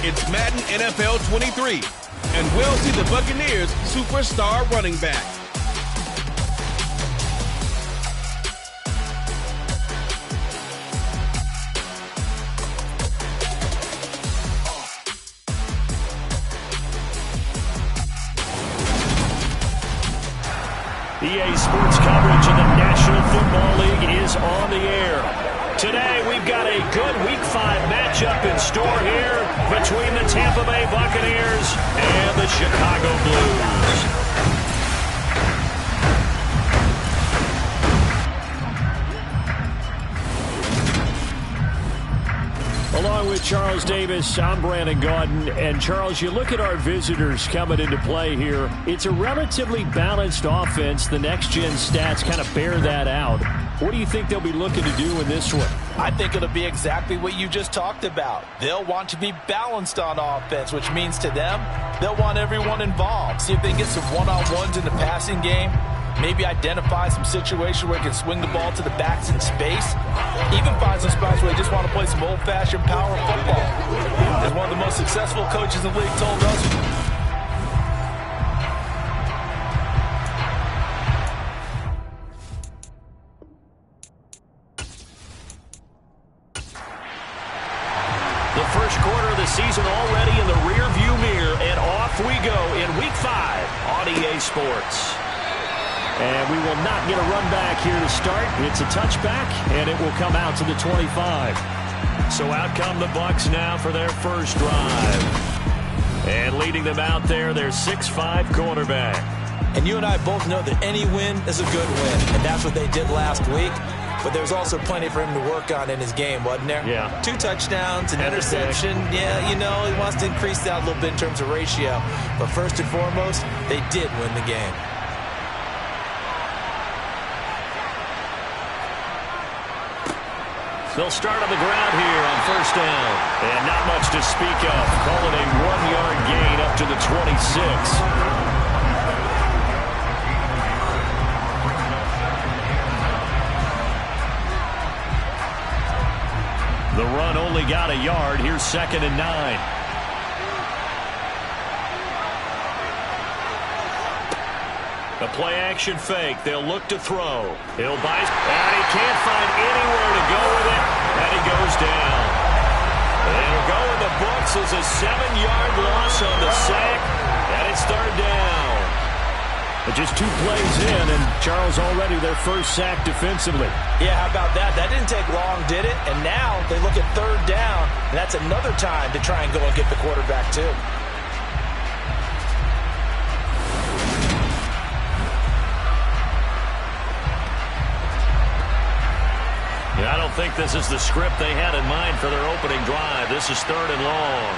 It's Madden NFL 23, and we'll see the Buccaneers' superstar running back. EA Sports coverage of the National Football League is on the air. Today, we've got a good Week 5 matchup in store here between the Tampa Bay Buccaneers and the Chicago Blues. Along with Charles Davis, I'm Brandon Gaudin. And Charles, you look at our visitors coming into play here. It's a relatively balanced offense. The next-gen stats kind of bear that out. What do you think they'll be looking to do in this one? I think it'll be exactly what you just talked about. They'll want to be balanced on offense, which means to them, they'll want everyone involved. See if they can get some one-on-ones in the passing game. Maybe identify some situation where he can swing the ball to the backs in space. Even find some spots where they just want to play some old-fashioned power football. As one of the most successful coaches in the league told us, the first quarter of the season already in the rear-view mirror, and off we go in Week 5 on EA Sports. And we will not get a run back here to start. It's a touchback, and it will come out to the 25. So out come the Bucs now for their first drive. And leading them out there, their 6'5" quarterback. and you and I both know that any win is a good win, and that's what they did last week. But there's also plenty for him to work on in his game, wasn't there? Yeah. 2 touchdowns, an interception. Yeah, you know, he wants to increase that a little bit in terms of ratio. But first and foremost, they did win the game. They'll start on the ground here on first down. And not much to speak of. Call it a 1-yard gain up to the 26. The run only got a yard. Here's 2nd and 9. A play-action fake. They'll look to throw. He'll buy, and he can't find anywhere to go with it, and he goes down. It'll go in the books as a 7-yard loss on the sack, and it's 3rd down. But just 2 plays in, and Charles already their first sack defensively. Yeah, how about that? That didn't take long, did it? And now they look at 3rd down, and that's another time to try and go and get the quarterback too. I don't think this is the script they had in mind for their opening drive. This is 3rd and long.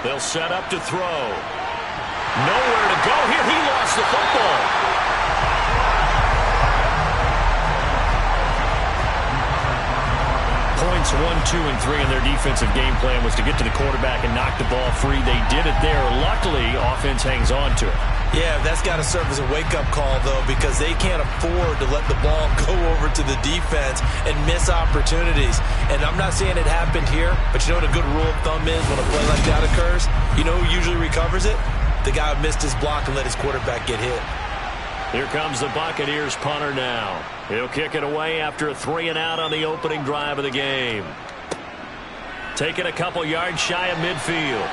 They'll set up to throw. Nowhere to go here. He lost the football. Points 1, 2, and 3 in their defensive game plan was to get to the quarterback and knock the ball free. They did it there. Luckily, offense hangs on to it. Yeah, that's got to serve as a wake-up call, though, because they can't afford to let the ball go over to the defense and miss opportunities. And I'm not saying it happened here, but you know what a good rule of thumb is when a play like that occurs? You know who usually recovers it? The guy who missed his block and let his quarterback get hit. Here comes the Buccaneers punter now. He'll kick it away after a 3-and-out on the opening drive of the game. Taking a couple yards shy of midfield.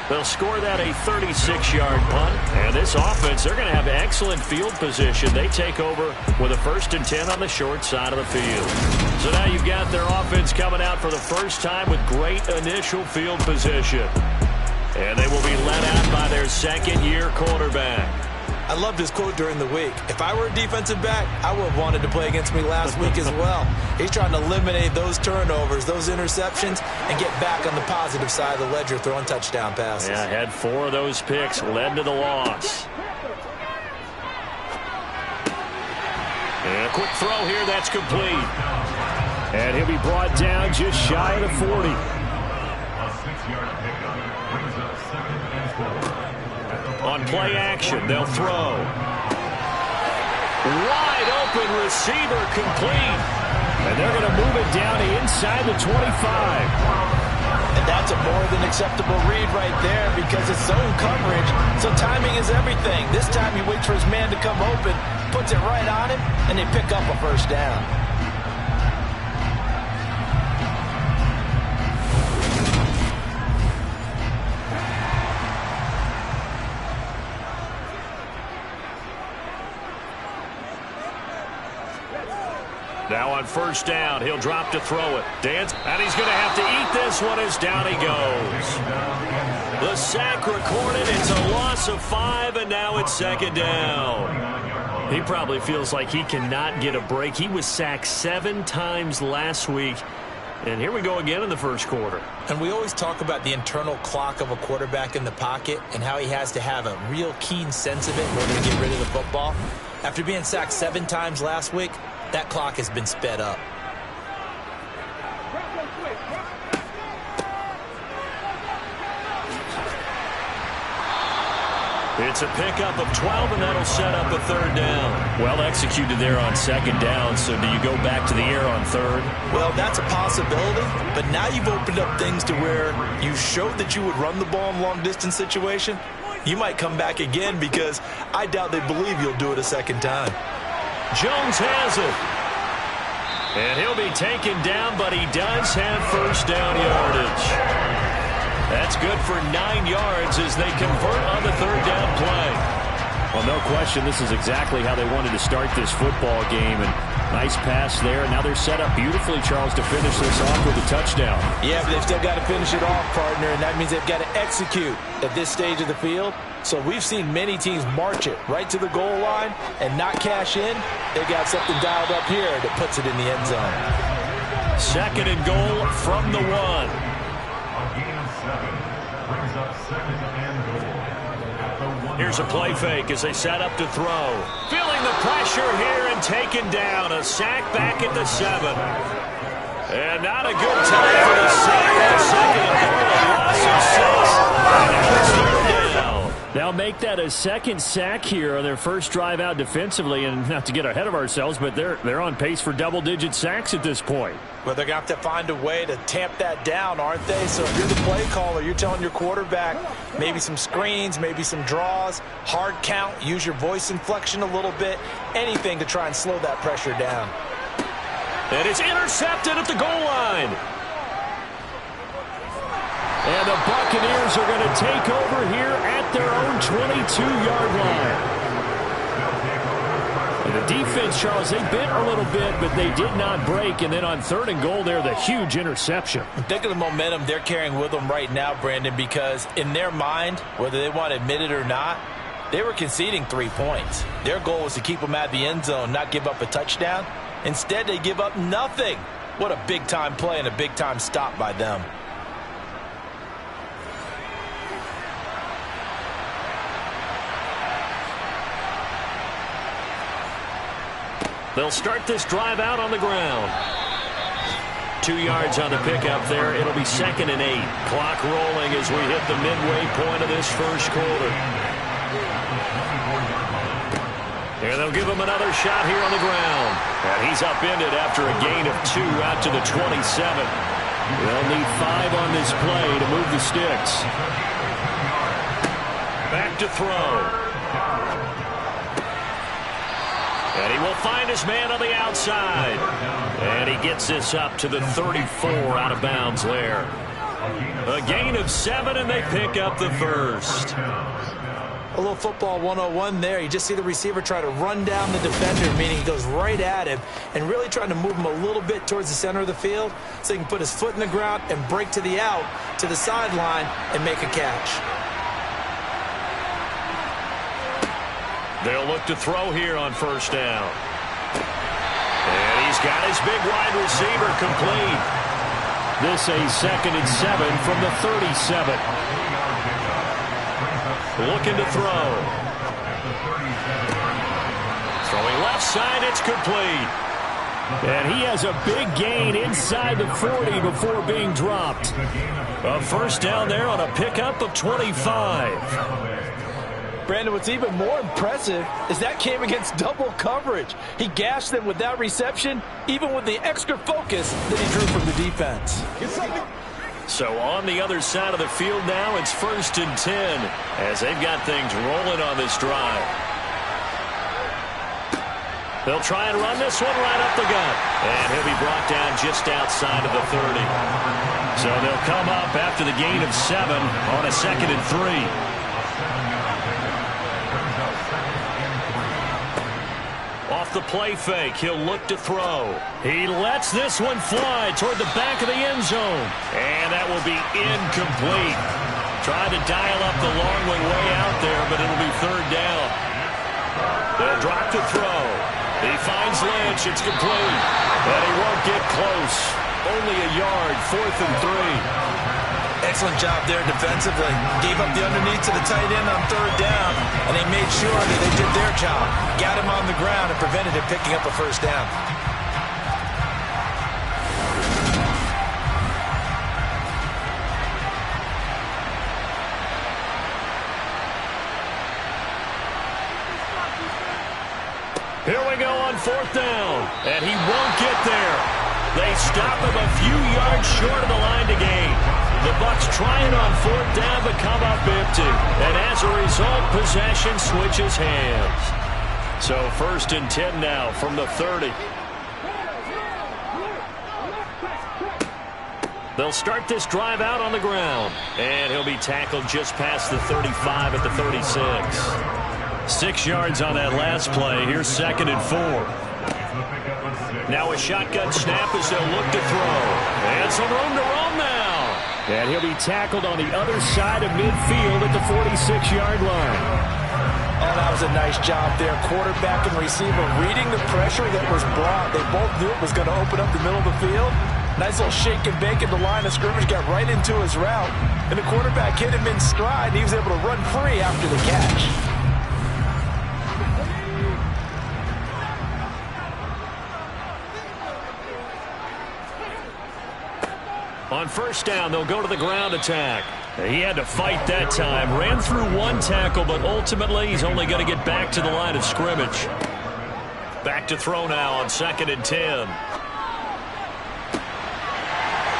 They'll score that a 36-yard punt. And this offense, they're going to have excellent field position. They take over with a 1st and 10 on the short side of the field. So now you've got their offense coming out for the first time with great initial field position. And they will be led out by their 2nd-year quarterback. I loved his quote during the week. If I were a defensive back, I would have wanted to play against me last week as well. He's trying to eliminate those turnovers, those interceptions, and get back on the positive side of the ledger throwing touchdown passes. Yeah, had 4 of those picks, led to the loss. And a quick throw here, that's complete. And he'll be brought down just shy of the 40. On play action, they'll throw. Wide open receiver complete. And they're going to move it down to inside the 25. And that's a more than acceptable read right there because it's zone coverage, so timing is everything. This time he waits for his man to come open, puts it right on him, and they pick up a first down. Now on first down, he'll drop to throw it. Dance, and he's going to have to eat this one as down he goes. The sack recorded. It's a loss of 5, and now it's second down. He probably feels like he cannot get a break. He was sacked 7 times last week, and here we go again in the first quarter. And we always talk about the internal clock of a quarterback in the pocket and how he has to have a real keen sense of it in order to get rid of the football. After being sacked 7 times last week, that clock has been sped up. It's a pickup of 12, and that'll set up a third down. Well executed there on second down, so do you go back to the air on third? Well, that's a possibility, but now you've opened up things to where you showed that you would run the ball in long-distance situation. You might come back again because I doubt they believe you'll do it a second time. Jones has it. And he'll be taken down, but he does have first down yardage. That's good for 9 yards as they convert on the third down play. Well, no question, this is exactly how they wanted to start this football game. And nice pass there. Now they're set up beautifully, Charles, to finish this off with a touchdown. Yeah, but they've still got to finish it off, partner, and that means they've got to execute at this stage of the field. So we've seen many teams march it right to the goal line and not cash in. They've got something dialed up here that puts it in the end zone. Second and goal from the 1. Here's a play fake as they set up to throw. Feeling the pressure here and taken down. A sack back at the 7. And not a good time for the sack. Second and goal, a loss of 6. And now it's third down. They'll make that a second sack here on their first drive out defensively. And not to get ahead of ourselves, but they're on pace for double-digit sacks at this point. Well, they're going to have to find a way to tamp that down, aren't they? So if you're the play caller, you're telling your quarterback maybe some screens, maybe some draws, hard count, use your voice inflection a little bit, anything to try and slow that pressure down. And it's intercepted at the goal line. And the Buccaneers are going to take over here at their own 22-yard line. And the defense, Charles, they bent a little bit, but they did not break. And then on third and goal there, the huge interception. Think of the momentum they're carrying with them right now, Brandon, because in their mind, whether they want to admit it or not, they were conceding 3 points. Their goal was to keep them at the end zone, not give up a touchdown. Instead, they give up nothing. What a big-time play and a big-time stop by them. They'll start this drive out on the ground. 2 yards on the pickup there. It'll be second and 8. Clock rolling as we hit the midway point of this first quarter. And they'll give him another shot here on the ground. And he's upended after a gain of 2 out to the 27. They'll need 5 on this play to move the sticks. Back to throw. And he will find his man on the outside. And he gets this up to the 34 out of bounds there. A gain of 7, and they pick up the first. A little football 101 there. You just see the receiver try to run down the defender, meaning he goes right at him and really trying to move him a little bit towards the center of the field so he can put his foot in the ground and break to the out, to the sideline, and make a catch. They'll look to throw here on first down. And he's got his big wide receiver complete. This a second and 7 from the 37. Looking to throw. Throwing left side, it's complete. And he has a big gain inside the 40 before being dropped. A first down there on a pickup of 25. Brandon, what's even more impressive is that came against double coverage. He gashed them with that reception, even with the extra focus that he drew from the defense. So on the other side of the field now, it's 1st and 10 as they've got things rolling on this drive. They'll try and run this one right up the gut. And he'll be brought down just outside of the 30. So they'll come up after the gain of 7 on a 2nd and 3. Off the play fake, he'll look to throw. He lets this one fly toward the back of the end zone. And that will be incomplete. Tried to dial up the long way out there, but it'll be 3rd down. They'll drop to throw. He finds Lynch. It's complete. But he won't get close. Only a yard, 4th and 3. Excellent job there defensively. Gave up the underneath to the tight end on 3rd down, and they made sure that they did their job. Got him on the ground and prevented him picking up a 1st down. Here we go on 4th down, and he won't get there. They stop him a few yards short of the line to gain. The Bucs trying on 4th down but come up empty. And as a result, possession switches hands. So 1st and 10 now from the 30. They'll start this drive out on the ground. And he'll be tackled just past the 35 at the 36. 6 yards on that last play. Here's 2nd and 4. Now a shotgun snap as they'll look to throw. And some room to roam now. And he'll be tackled on the other side of midfield at the 46-yard line. Oh, that was a nice job there. Quarterback and receiver reading the pressure that was brought. They both knew it was going to open up the middle of the field. Nice little shake and bake at the line of scrimmage. Got right into his route. And the quarterback hit him in stride. And he was able to run free after the catch. On 1st down, they'll go to the ground attack. He had to fight that time. Ran through one tackle, but ultimately he's only going to get back to the line of scrimmage. Back to throw now on 2nd and 10.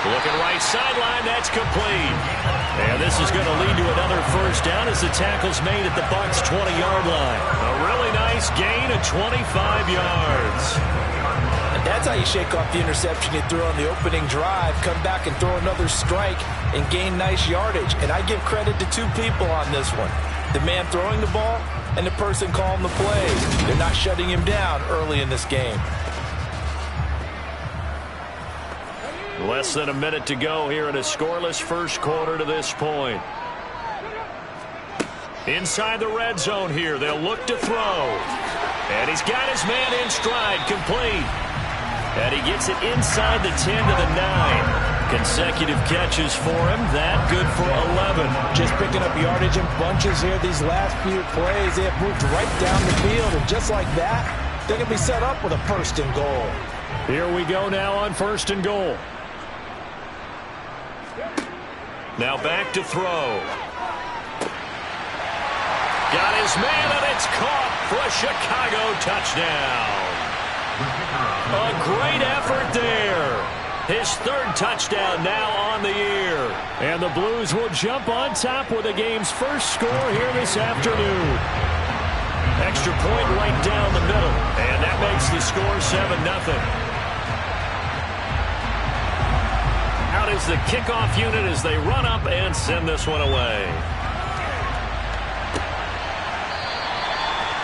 Looking right sideline, that's complete. And this is going to lead to another 1st down as the tackle's made at the Bucs' 20-yard line. A really nice gain of 25 yards. That's how you shake off the interception you threw on the opening drive, come back and throw another strike and gain nice yardage. And I give credit to 2 people on this one. The man throwing the ball and the person calling the plays. They're not shutting him down early in this game. Less than a minute to go here in a scoreless 1st quarter to this point. Inside the red zone here, they'll look to throw. And he's got his man in stride, complete. And he gets it inside the 10 to the 9. Consecutive catches for him. That good for 11. Just picking up yardage in bunches here. These last few plays, they have moved right down the field. And just like that, they can be set up with a 1st and goal. Here we go now on 1st and goal. Now back to throw. Got his man, and it's caught for a Chicago touchdown. A great effort there. His 3rd touchdown now on the year. And the Blues will jump on top with the game's 1st score here this afternoon. Extra point right down the middle. And that makes the score 7-0. Out is the kickoff unit as they run up and send this one away.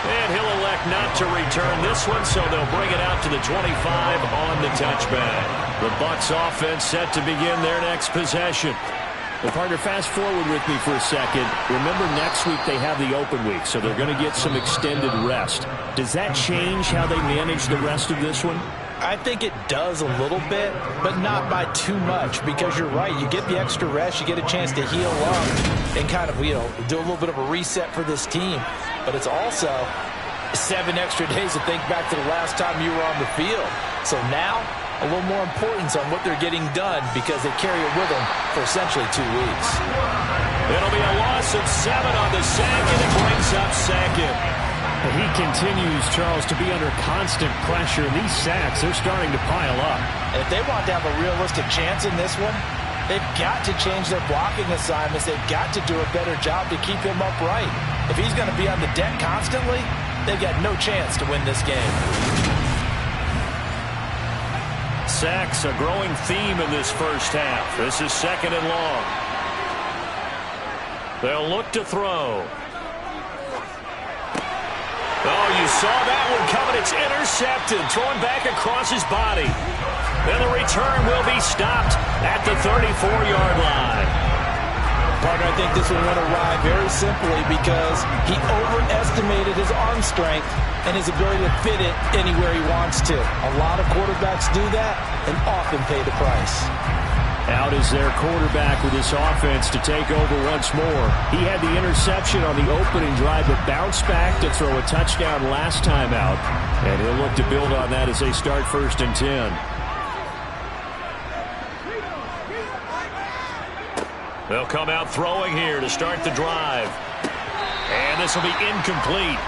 And he'll elect not to return this one, so they'll bring it out to the 25 on the touchback. The Bucs offense set to begin their next possession. Well, partner, fast forward with me for a second. Remember, next week they have the open week, so they're going to get some extended rest. Does that change how they manage the rest of this one? I think it does a little bit, but not by too much, because you're right. You get the extra rest, you get a chance to heal up and kind of, do a little bit of a reset for this team. But it's also 7 extra days to think back to the last time you were on the field. So now, a little more importance on what they're getting done because they carry it with them for essentially 2 weeks. It'll be a loss of 7 on the sack, and it brings up second. He continues, Charles, to be under constant pressure. And these sacks, they're starting to pile up. And if they want to have a realistic chance in this one, they've got to change their blocking assignments. They've got to do a better job to keep him upright. If he's going to be on the deck constantly, they've got no chance to win this game. Sacks, a growing theme in this first half. This is 2nd and long. They'll look to throw. Oh, you saw that one coming. It's intercepted. Throwing back across his body. Then the return will be stopped at the 34-yard line. Partner, I think this one went awry very simply because he overestimated his arm strength and his ability to fit it anywhere he wants to. A lot of quarterbacks do that and often pay the price. Out is their quarterback with this offense to take over once more. He had the interception on the opening drive, but bounced back to throw a touchdown last time out. And he'll look to build on that as they start 1st and 10. They'll come out throwing here to start the drive. And this will be incomplete.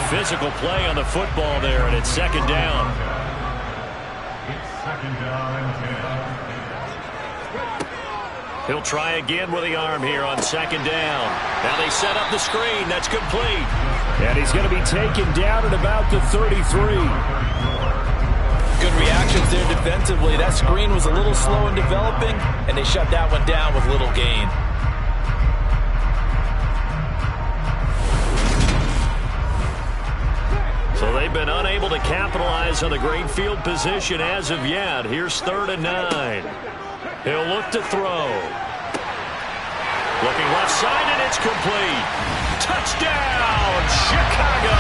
Physical play on the football there, and it's 2nd down. It's 2nd down and 10. He'll try again with the arm here on 2nd down. Now they set up the screen. That's complete. And he's going to be taken down at about the 33. Good reactions there defensively. That screen was a little slow in developing, and they shut that one down with little gain. So they've been unable to capitalize on the great field position as of yet. Here's 3rd and 9. He'll look to throw. Looking left side, and it's complete. Touchdown, Chicago!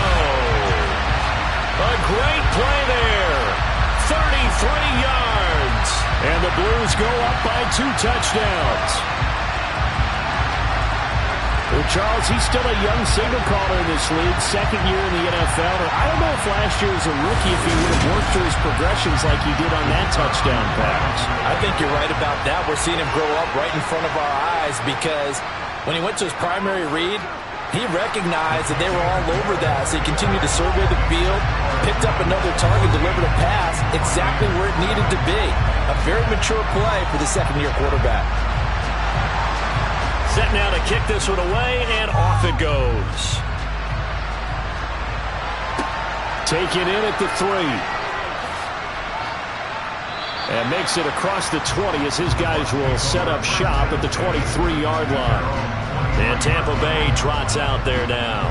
A great play there. 33 yards. And the Blues go up by 2 touchdowns. Well, Charles, he's still a young signal caller in this league, 2nd year in the NFL. I don't know if last year as a rookie if he would have worked through his progressions like he did on that touchdown pass. I think you're right about that. We're seeing him grow up right in front of our eyes because when he went to his primary read, he recognized that they were all over that, so he continued to survey the field, picked up another target, delivered a pass exactly where it needed to be. A very mature play for the 2nd-year quarterback. Set now to kick this one away, and off it goes. Taken in at the 3. And makes it across the 20 as his guys will set up shop at the 23-yard line. And Tampa Bay trots out there now.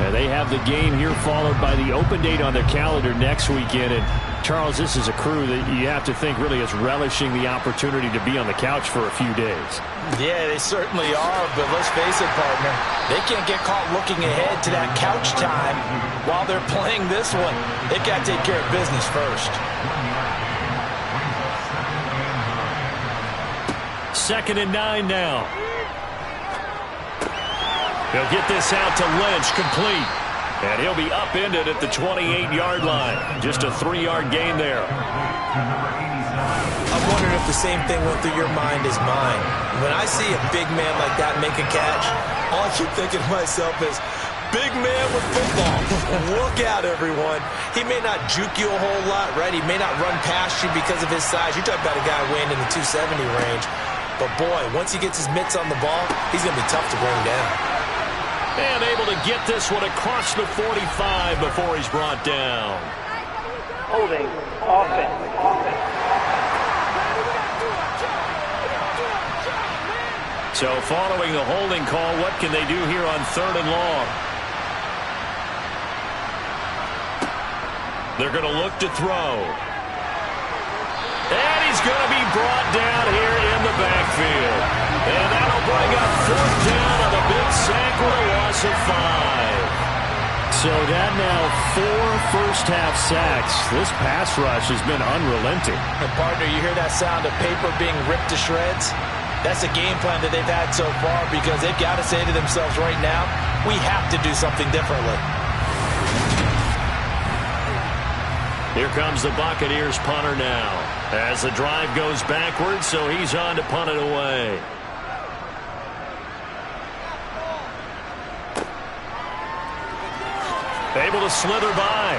And they have the game here followed by the open date on their calendar next weekend. And Charles, this is a crew that you have to think really is relishing the opportunity to be on the couch for a few days. Yeah, they certainly are, but let's face it, partner. They can't get caught looking ahead to that couch time while they're playing this one. They've got to take care of business first. 2nd and 9 now. He'll get this out to Lynch, complete. And he'll be upended at the 28-yard line. Just a 3-yard gain there. I'm wondering if the same thing went through your mind as mine. When I see a big man like that make a catch, all I keep thinking to myself is, big man with football. Look out, everyone. He may not juke you a whole lot, right? He may not run past you because of his size. You're talking about a guy weighing in the 270 range. But, boy, once he gets his mitts on the ball, he's going to be tough to bring down. And able to get this one across the 45 before he's brought down. Holding, offense. So following the holding call, what can they do here on 3rd and long? They're going to look to throw. And he's going to be brought down here in the backfield. And that'll bring up 4th down on the big sack with a loss of 5. So that now 4 first-half sacks. This pass rush has been unrelenting. And, partner, you hear that sound of paper being ripped to shreds? That's a game plan that they've had so far because they've got to say to themselves right now, we have to do something differently. Here comes the Buccaneers punter now as the drive goes backwards, so he's on to punt it away. Able to slither by.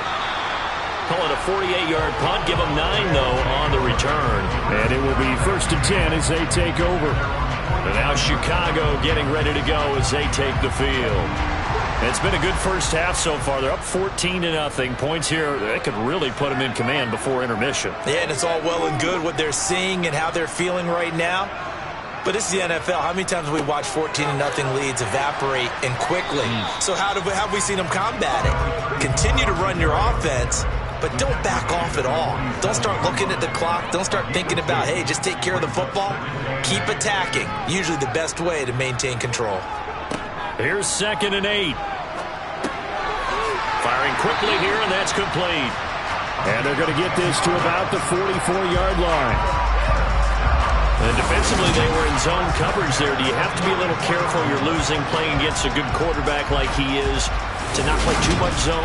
Call it a 48-yard punt. Give them 9, though, on the return. And it will be 1st and 10 as they take over. And now Chicago getting ready to go as they take the field. It's been a good first half so far. They're up 14-0. Points here, they could really put them in command before intermission. Yeah, and it's all well and good what they're seeing and how they're feeling right now. But this is the NFL. How many times have we watched 14-0 leads evaporate and quickly? So how have we seen them combat it? Continue to run your offense, but don't back off at all. Don't start looking at the clock. Don't start thinking about, hey, just take care of the football. Keep attacking. Usually the best way to maintain control. Here's 2nd and 8. Firing quickly here, and that's complete. And they're going to get this to about the 44-yard line. And defensively, they were in zone coverage there. Do you have to be a little careful? You're losing, playing against a good quarterback like he is, to not play too much zone?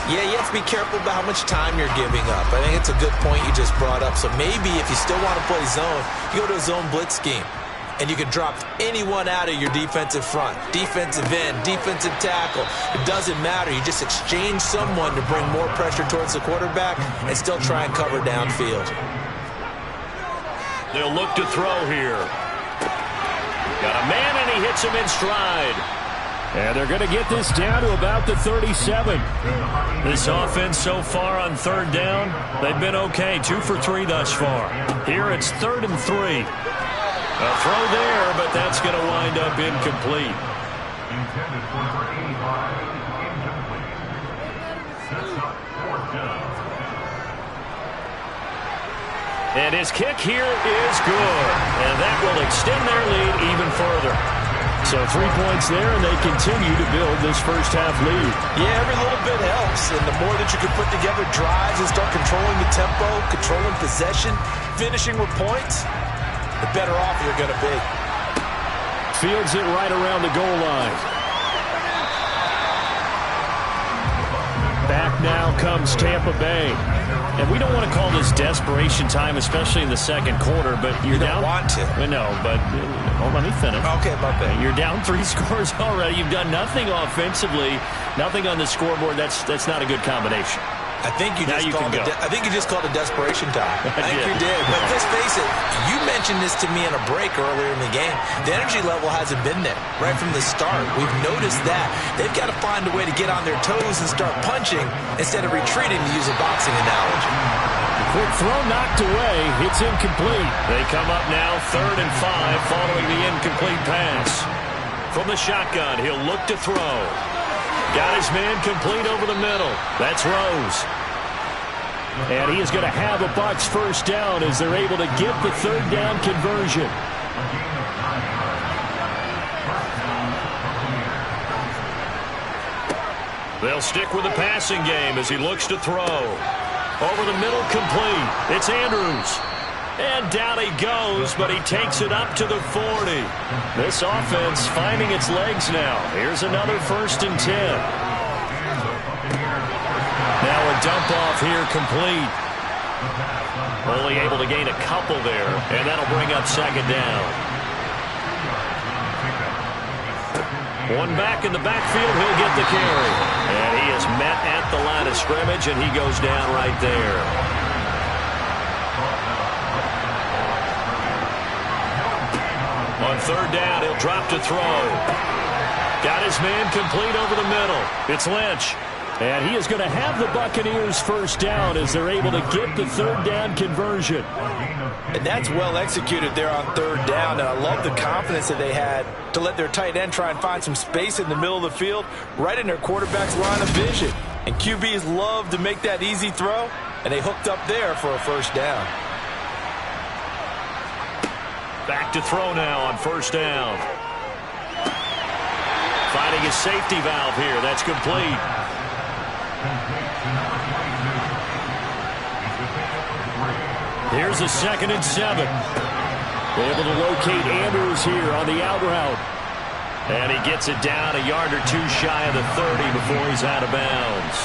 Yeah, you have to be careful about how much time you're giving up. I think it's a good point you just brought up. So maybe if you still want to play zone, you go to a zone blitz scheme. And you can drop anyone out of your defensive front. Defensive end, defensive tackle. It doesn't matter. You just exchange someone to bring more pressure towards the quarterback and still try and cover downfield. They'll look to throw here. Got a man, and he hits him in stride. And they're going to get this down to about the 37. This offense so far on 3rd down, they've been okay. 2 for 3 thus far. Here it's 3rd and 3. A throw there, but that's going to wind up incomplete. Intended for 85, incomplete. Sets up 4th down. And his kick here is good. And that will extend their lead even further. So 3 points there, and they continue to build this first half lead. Yeah, every little bit helps. And the more that you can put together drives and start controlling the tempo, controlling possession, finishing with points, the better off you're going to be. Fields it right around the goal line. Back now comes Tampa Bay. And we don't want to call this desperation time, especially in the 2nd quarter, but you don't want to. No, but let me finish. Okay, my bad. You're down 3 scores already. You've done nothing offensively, nothing on the scoreboard. That's not a good combination. I think you just called it desperation time. I think you did. But let's face it, you mentioned this to me in a break earlier in the game. The energy level hasn't been there right from the start. We've noticed that. They've got to find a way to get on their toes and start punching instead of retreating, to use a boxing analogy. The quick throw knocked away. It's incomplete. They come up now 3rd and 5 following the incomplete pass. From the shotgun, he'll look to throw. Got his man complete over the middle. That's Rose. And he is going to have a Bucs first down as they're able to get the 3rd down conversion. They'll stick with the passing game as he looks to throw. Over the middle, complete. It's Andrews. And down he goes, but he takes it up to the 40. This offense finding its legs now. Here's another 1st and 10. Now a dump off here, complete. Only able to gain a couple there, and that'll bring up 2nd down. One back in the backfield, he'll get the carry. And he is met at the line of scrimmage, and he goes down right there. On 3rd down, he'll drop to throw. Got his man complete over the middle. It's Lynch. And he is going to have the Buccaneers first down as they're able to get the 3rd down conversion. And that's well executed there on 3rd down. And I love the confidence that they had to let their tight end try and find some space in the middle of the field, right in their quarterback's line of vision. And QBs love to make that easy throw, and they hooked up there for a first down. Back to throw now on 1st down. Finding his safety valve here. That's complete. Here's a 2nd and 7. Able to locate Andrews here on the out route. And he gets it down a yard or 2 shy of the 30 before he's out of bounds.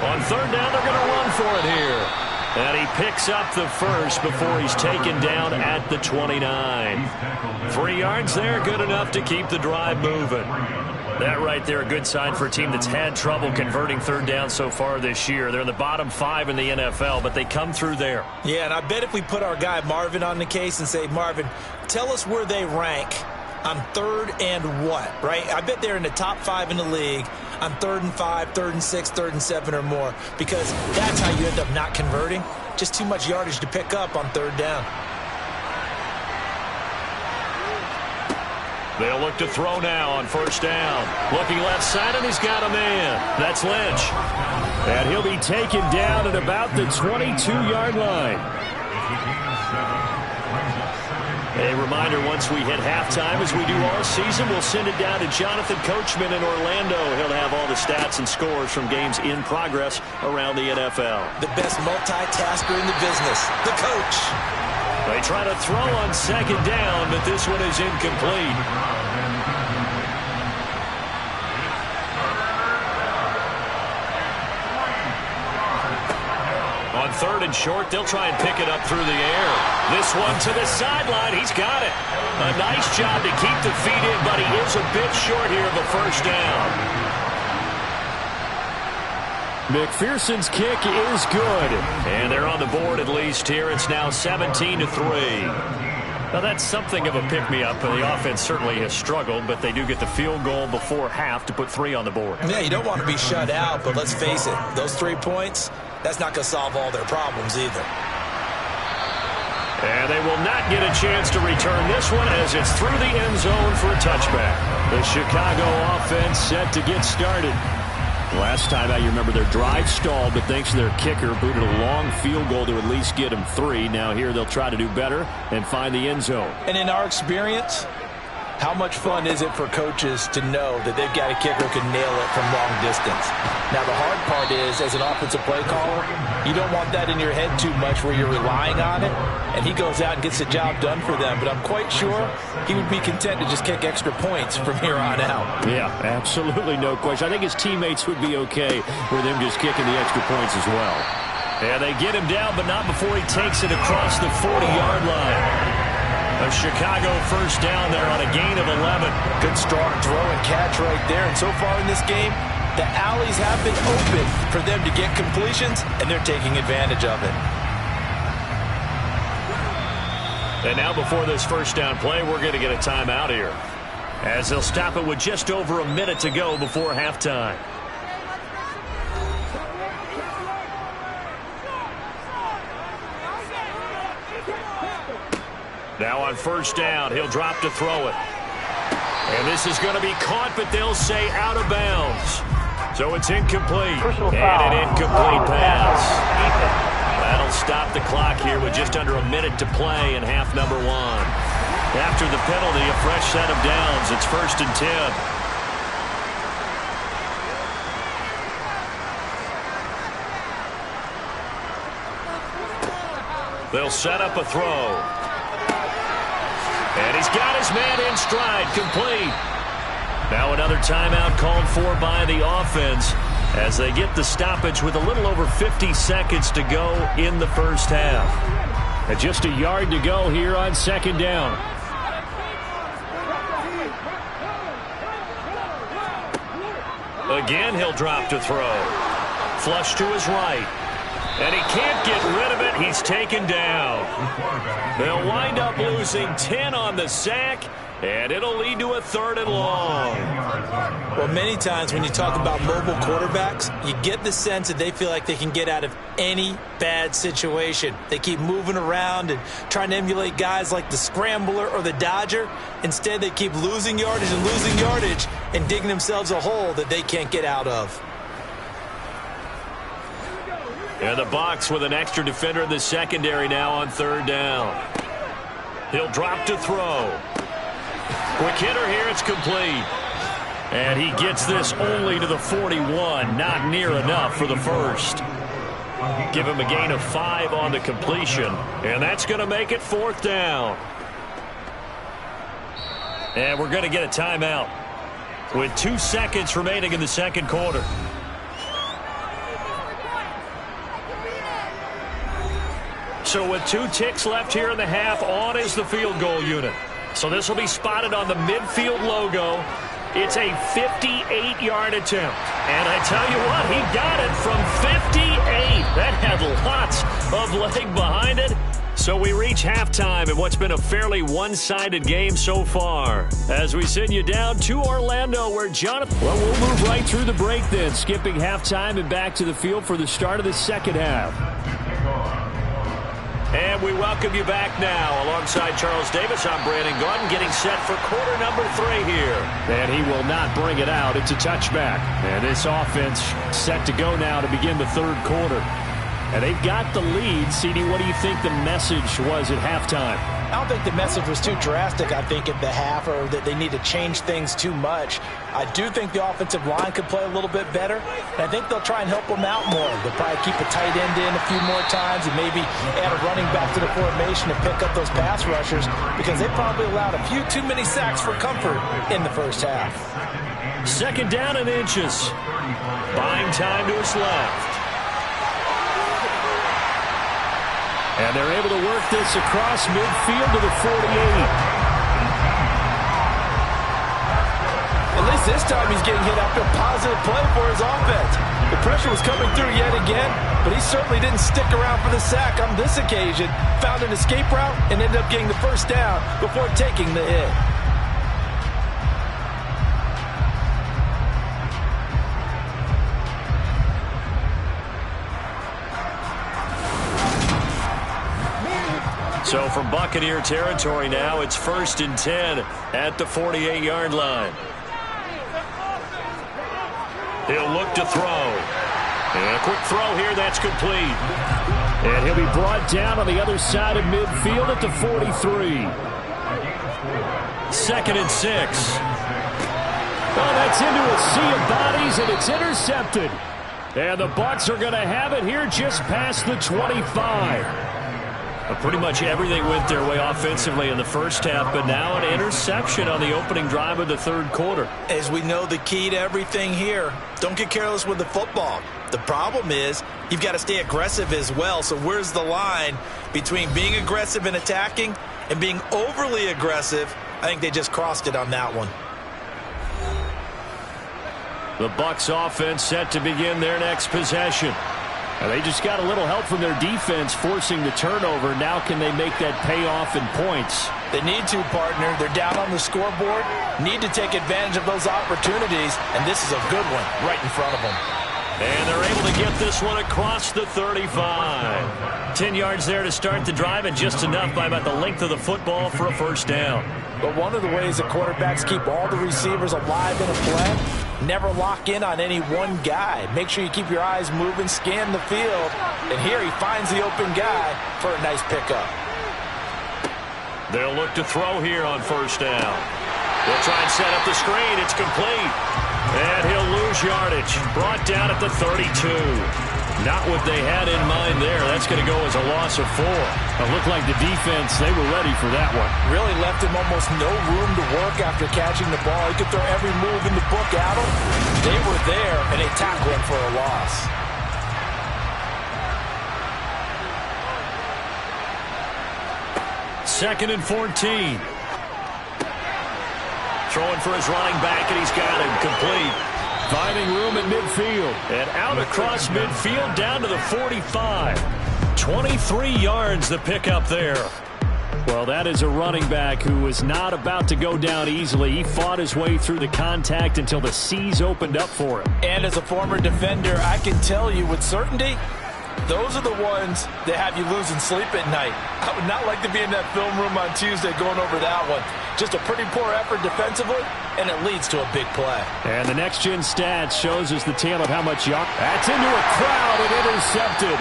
On 3rd down, they're going to run for it here. And he picks up the first before he's taken down at the 29. 3 yards there, good enough to keep the drive moving. That right there, a good sign for a team that's had trouble converting third down so far this year. They're in the bottom 5 in the NFL, but they come through there. Yeah, and I bet if we put our guy Marvin on the case and say, Marvin, tell us where they rank on 3rd and what, right? I bet they're in the top 5 in the league on 3rd and 5, 3rd and 6, 3rd and 7 or more, because that's how you end up not converting. Just too much yardage to pick up on 3rd down. They'll look to throw now on 1st down. Looking left side, and he's got a man. That's Lynch. And he'll be taken down at about the 22-yard line. A reminder, once we hit halftime, as we do all season, we'll send it down to Jonathan Coachman in Orlando. He'll have all the stats and scores from games in progress around the NFL. The best multitasker in the business, the coach. They try to throw on 2nd down, but this one is incomplete. On 3rd and short, they'll try and pick it up through the air. This one to the sideline. He's got it. A nice job to keep the feet in, but he is a bit short here of a 1st down. McPherson's kick is good. And they're on the board at least here. It's now 17-3. Now, that's something of a pick-me-up. The offense certainly has struggled, but they do get the field goal before half to put 3 on the board. Yeah, you don't want to be shut out, but let's face it, those 3 points, that's not going to solve all their problems either. And they will not get a chance to return this one as it's through the end zone for a touchback. The Chicago offense set to get started. Last time out, you remember their drive stalled, but thanks to their kicker, booted a long field goal to at least get them 3. Now here they'll try to do better and find the end zone. And in our experience, how much fun is it for coaches to know that they've got a kicker who can nail it from long distance? Now, the hard part is, as an offensive play caller, you don't want that in your head too much where you're relying on it, and he goes out and gets the job done for them. But I'm quite sure he would be content to just kick extra points from here on out. Yeah, absolutely no question. I think his teammates would be okay with him just kicking the extra points as well. And they get him down, but not before he takes it across the 40-yard line. A Chicago 1st down there on a gain of 11. Good strong throw and catch right there. And so far in this game, the alleys have been open for them to get completions, and they're taking advantage of it. And now before this 1st down play, we're going to get a timeout here, as they'll stop it with just over a minute to go before halftime. Now on 1st down, he'll drop to throw it. And this is going to be caught, but they'll say out of bounds. So it's incomplete. And an incomplete pass. That'll stop the clock here with just under a minute to play in half number 1. After the penalty, a fresh set of downs. It's 1st and 10. They'll set up a throw. And he's got his man in stride, complete. Now another timeout called for by the offense as they get the stoppage with a little over 50 seconds to go in the 1st half. And just a yard to go here on 2nd down. Again, he'll drop to throw. Flush to his right. And he can't get rid of it. He's taken down. They'll wind up losing 10 on the sack, and it'll lead to a 3rd and long. Well, many times when you talk about mobile quarterbacks, you get the sense that they feel like they can get out of any bad situation. They keep moving around and trying to emulate guys like the Scrambler or the Dodger. Instead, they keep losing yardage and digging themselves a hole that they can't get out of. And the Bucs with an extra defender in the secondary now on 3rd down. He'll drop to throw. Quick hitter here, it's complete. And he gets this only to the 41, not near enough for the 1st. Give him a gain of 5 on the completion, and that's going to make it 4th down. And we're going to get a timeout with 2 seconds remaining in the 2nd quarter. So with 2 ticks left here in the half, on is the field goal unit. So this will be spotted on the midfield logo. It's a 58-yard attempt. And I tell you what, he got it from 58. That had lots of leg behind it. So we reach halftime in what's been a fairly one-sided game so far. As we send you down to Orlando where Jonathan... Well, we'll move right through the break then, skipping halftime and back to the field for the start of the second half. And we welcome you back now. Alongside Charles Davis, I'm Brandon Gordon, getting set for quarter number 3 here. And he will not bring it out. It's a touchback. And this offense set to go now to begin the third quarter. And they've got the lead. CD, what do you think the message was at halftime? I don't think the message was too drastic, I think, at the half, or that they need to change things too much. I do think the offensive line could play a little bit better, and I think they'll try and help them out more. They'll probably keep a tight end in a few more times and maybe add a running back to the formation to pick up those pass rushers, because they probably allowed a few too many sacks for comfort in the first half. Second down and inches. Buying time to his left. And they're able to work this across midfield to the 48. At least this time he's getting hit after a positive play for his offense. The pressure was coming through yet again, but he certainly didn't stick around for the sack on this occasion. Found an escape route and ended up getting the first down before taking the hit. So from Buccaneer territory now, it's 1st and 10 at the 48-yard line. He'll look to throw. And a quick throw here, that's complete. And he'll be brought down on the other side of midfield at the 43. 2nd and 6. Well, that's into a sea of bodies, and it's intercepted. And the Bucs are going to have it here just past the 25. Pretty much everything went their way offensively in the first half, but now an interception on the opening drive of the third quarter. As we know, the key to everything here, don't get careless with the football. The problem is you've got to stay aggressive as well. So where's the line between being aggressive and attacking and being overly aggressive? I think they just crossed it on that one. The Bucs offense set to begin their next possession. And they just got a little help from their defense forcing the turnover. Now can they make that pay off in points? They need to, partner. They're down on the scoreboard. Need to take advantage of those opportunities, and this is a good one right in front of them. And they're able to get this one across the 35. 10 yards there to start the drive, and just enough by about the length of the football for a first down. But one of the ways that quarterbacks keep all the receivers alive in a play, never lock in on any one guy. Make sure you keep your eyes moving, scan the field, and here he finds the open guy for a nice pickup. They'll look to throw here on first down. They'll try and set up the screen. It's complete. And he'll lose yardage. Brought down at the 32. Not what they had in mind there. That's going to go as a loss of 4. It looked like the defense, they were ready for that one. Really left him almost no room to work after catching the ball. He could throw every move in the book at him. They were there, and they tackled him for a loss. Second and 14. Throwing for his running back, and he's got him complete. Finding room at midfield. And out across midfield down to the 45. 23 yards the pickup there. Well, that is a running back who was not about to go down easily. He fought his way through the contact until the seas opened up for him. And as a former defender, I can tell you with certainty, those are the ones that have you losing sleep at night. I would not like to be in that film room on Tuesday going over that one. Just a pretty poor effort defensively, and it leads to a big play. And the next-gen stats shows us the tale of how much yard. That's into a crowd and intercepted.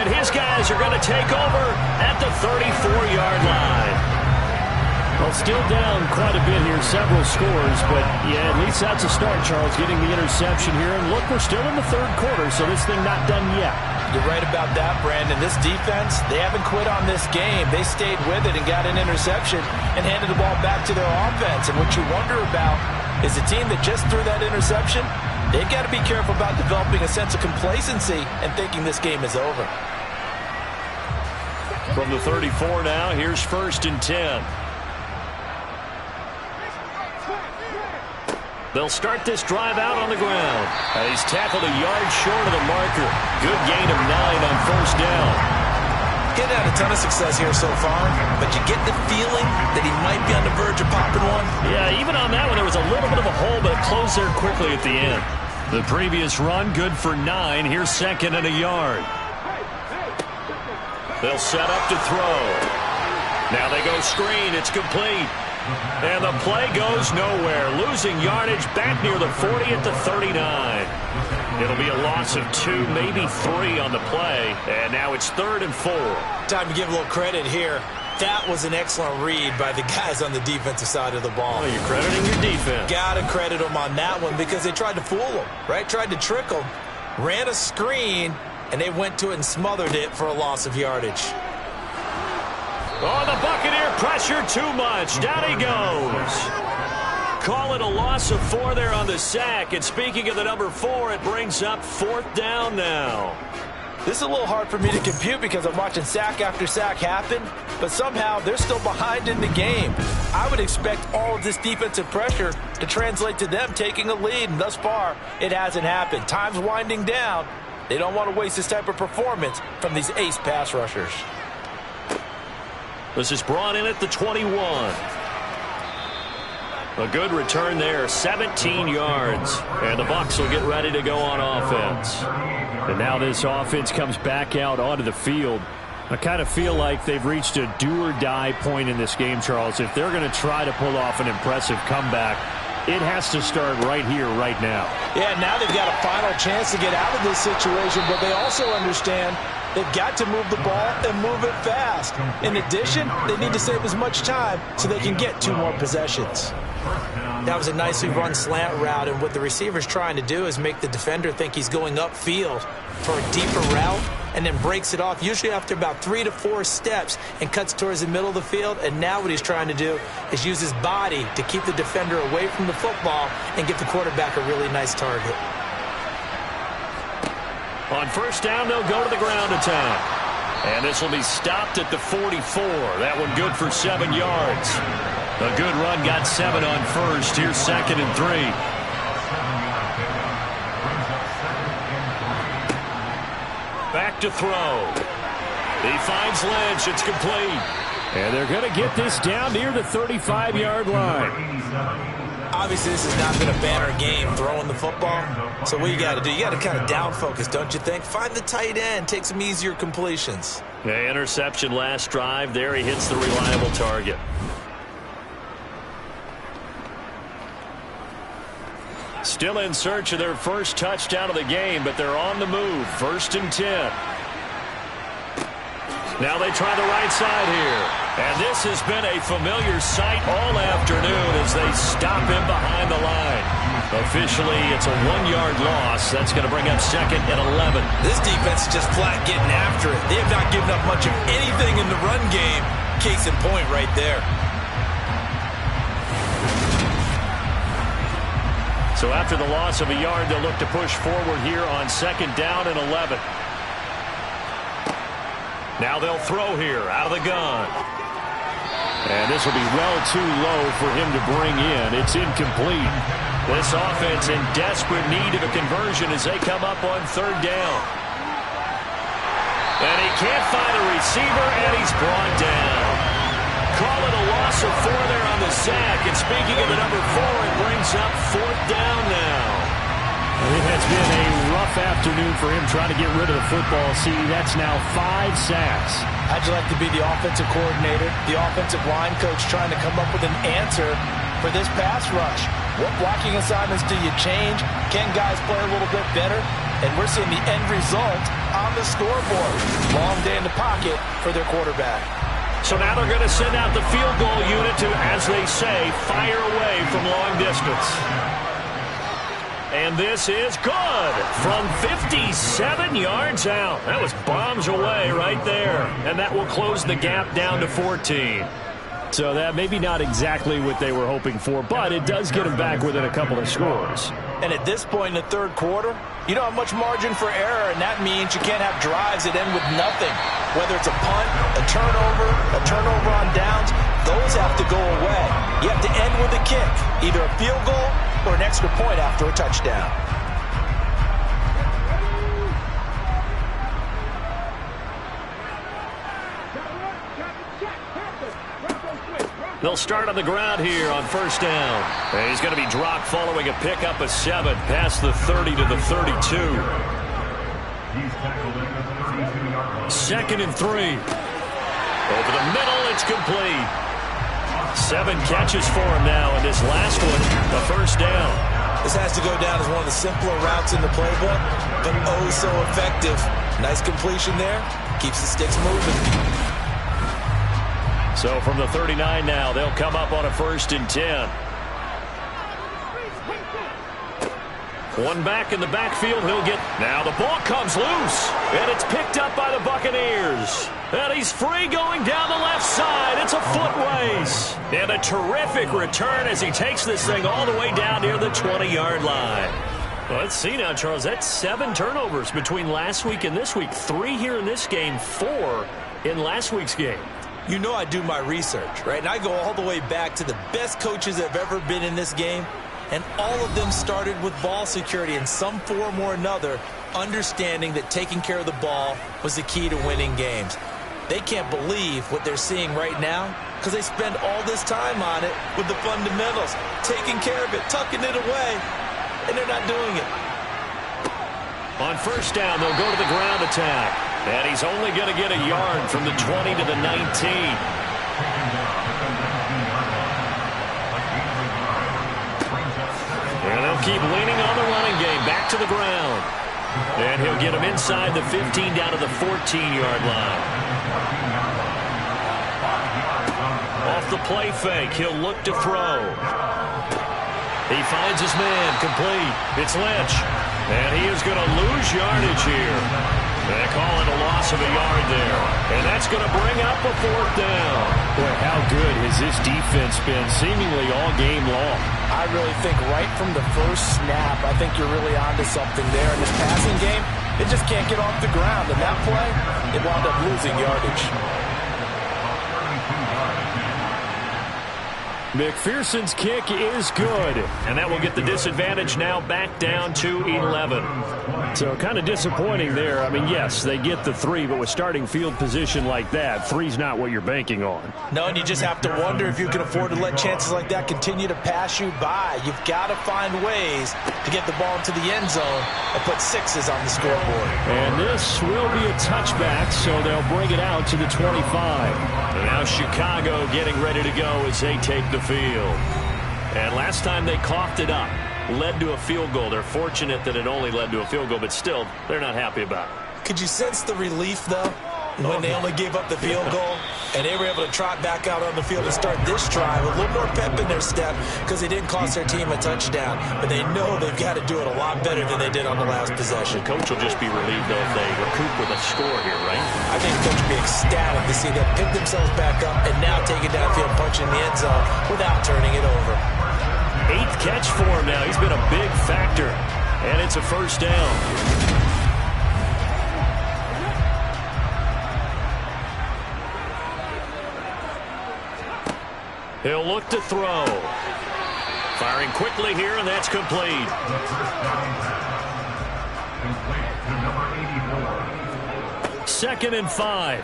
And his guys are going to take over at the 34-yard line. Well, still down quite a bit here, several scores, but yeah, at least that's a start, Charles, getting the interception here. And look, we're still in the third quarter, so this thing not done yet. You're right about that, Brandon. This defense, they haven't quit on this game. They stayed with it and got an interception and handed the ball back to their offense. And what you wonder about is the team that just threw that interception, they've got to be careful about developing a sense of complacency and thinking this game is over. From the 34 now, here's 1st and 10. They'll start this drive out on the ground. He's tackled a yard short of the marker. Good gain of 9 on 1st down. Getting had a ton of success here so far, but you get the feeling that he might be on the verge of popping one. Yeah, even on that one, there was a little bit of a hole, but it closed there quickly at the end. The previous run, good for 9. Here's 2nd and a yard. They'll set up to throw. Now they go screen. It's complete. And the play goes nowhere. Losing yardage back near the 40 at the 39. It'll be a loss of 2, maybe 3 on the play. And now it's 3rd and 4. Time to give a little credit here. That was an excellent read by the guys on the defensive side of the ball. Oh, you're crediting your defense. Gotta credit them on that one because they tried to fool them, right? Tried to trick them. Ran a screen, and they went to it and smothered it for a loss of yardage. Oh, the Buccaneer pressure too much. Down he goes. Call it a loss of 4 there on the sack. And speaking of the number 4, it brings up 4th down now. This is a little hard for me to compute because I'm watching sack after sack happen, but somehow they're still behind in the game. I would expect all of this defensive pressure to translate to them taking a lead, and thus far, it hasn't happened. Time's winding down. They don't want to waste this type of performance from these ace pass rushers. This is brought in at the 21. A good return there, 17 yards. And the Bucs will get ready to go on offense. And now this offense comes back out onto the field. I kind of feel like they've reached a do-or-die point in this game, Charles. If they're going to try to pull off an impressive comeback, it has to start right here, right now. Yeah, now they've got a final chance to get out of this situation, but they also understand they've got to move the ball and move it fast. In addition, they need to save as much time so they can get 2 more possessions. That was a nicely run slant route, and what the receiver's trying to do is make the defender think he's going upfield for a deeper route and then breaks it off, usually after about 3 to 4 steps, and cuts towards the middle of the field. And now what he's trying to do is use his body to keep the defender away from the football and get the quarterback a really nice target. On 1st down, they'll go to the ground attack. And this will be stopped at the 44. That one good for 7 yards. A good run, got 7 on 1st. Here's 2nd and 3. Back to throw. He finds Lynch. It's complete. And they're going to get this down near the 35-yard line. Obviously, this has not been a banner game throwing the football. So what you got to do, you got to kind of down focus, don't you think? Find the tight end, take some easier completions. Yeah, interception last drive. There he hits the reliable target. Still in search of their first touchdown of the game, but they're on the move. 1st and 10. Now they try the right side here. And this has been a familiar sight all afternoon as they stop him behind the line. Officially, it's a 1-yard loss. That's going to bring up 2nd and 11. This defense is just flat getting after it. They have not given up much of anything in the run game. Case in point right there. So after the loss of a yard, they'll look to push forward here on 2nd down and 11. Now they'll throw here out of the gun. And this will be well too low for him to bring in. It's incomplete. This offense in desperate need of a conversion as they come up on 3rd down. And he can't find a receiver, and he's brought down. Call it a loss of 4 there on the sack. And speaking of the number 4, it brings up 4th down now. It has been a rough afternoon for him trying to get rid of the football. See, that's now 5 sacks. How'd you like to be the offensive coordinator, the offensive line coach trying to come up with an answer for this pass rush? What blocking assignments do you change? Can guys play a little bit better? And we're seeing the end result on the scoreboard. Long day in the pocket for their quarterback. So now they're going to send out the field goal unit to, as they say, fire away from long distance. And this is good from 57 yards out. That was bombs away right there. And that will close the gap down to 14. So that maybe not exactly what they were hoping for, but it does get them back within a couple of scores. And at this point in the third quarter, you don't have much margin for error, and that means you can't have drives that end with nothing. Whether it's a punt, a turnover on downs, those have to go away. You have to end with a kick, either a field goal or an extra point after a touchdown. They'll start on the ground here on first down. And he's going to be dropped following a pickup of 7 past the 30 to the 32. Second and 3. Over the middle, it's complete. 7 catches for him now, and this last one, a first down. This has to go down as one of the simpler routes in the playbook, but oh so effective. Nice completion there. Keeps the sticks moving. So from the 39 now, they'll come up on a 1st and 10. One back in the backfield. He'll get... Now the ball comes loose, and it's picked up by the Buccaneers. And he's free going down the left side. It's a foot race. And a terrific return as he takes this thing all the way down near the 20-yard line. Well, let's see now, Charles. That's 7 turnovers between last week and this week. 3 here in this game, 4 in last week's game. You know I do my research, right? And I go all the way back to the best coaches that have ever been in this game. And all of them started with ball security in some form or another, understanding that taking care of the ball was the key to winning games. They can't believe what they're seeing right now because they spend all this time on it with the fundamentals, taking care of it, tucking it away, and they're not doing it. On first down, they'll go to the ground attack. And he's only going to get a yard from the 20 to the 19. And they'll keep leaning on the running game. Back to the ground. And he'll get him inside the 15 down to the 14-yard line. Off the play fake, he'll look to throw. He finds his man, complete. It's Lynch. And he is going to lose yardage here. They call it a loss of a yard there. And that's going to bring up a 4th down. Boy, how good has this defense been seemingly all game long? I really think right from the first snap, I think you're really onto something there. In this passing game, it just can't get off the ground. And that play, it wound up losing yardage. McPherson's kick is good. And that will get the disadvantage now back down to 11. So kind of disappointing there. I mean, yes, they get the 3, but with starting field position like that, 3's not what you're banking on. No, and you just have to wonder if you can afford to let chances like that continue to pass you by. You've got to find ways to get the ball into the end zone and put 6s on the scoreboard. And this will be a touchback, so they'll bring it out to the 25. And now Chicago getting ready to go as they take the field. And last time they coughed it up, led to a field goal. They're fortunate that it only led to a field goal, but still, they're not happy about it. Could you sense the relief, though, when they only gave up the field goal and they were able to trot back out on the field and start this drive with a little more pep in their step because they didn't cost their team a touchdown, but they know they've got to do it a lot better than they did on the last possession. The coach will just be relieved, though, if they recoup with a score here, right? I think the coach will be ecstatic to see them pick themselves back up and now take it downfield, punching the end zone without turning it over. 8th catch for him now. He's been a big factor. And it's a first down. He'll look to throw. Firing quickly here, and that's complete. 2nd and 5.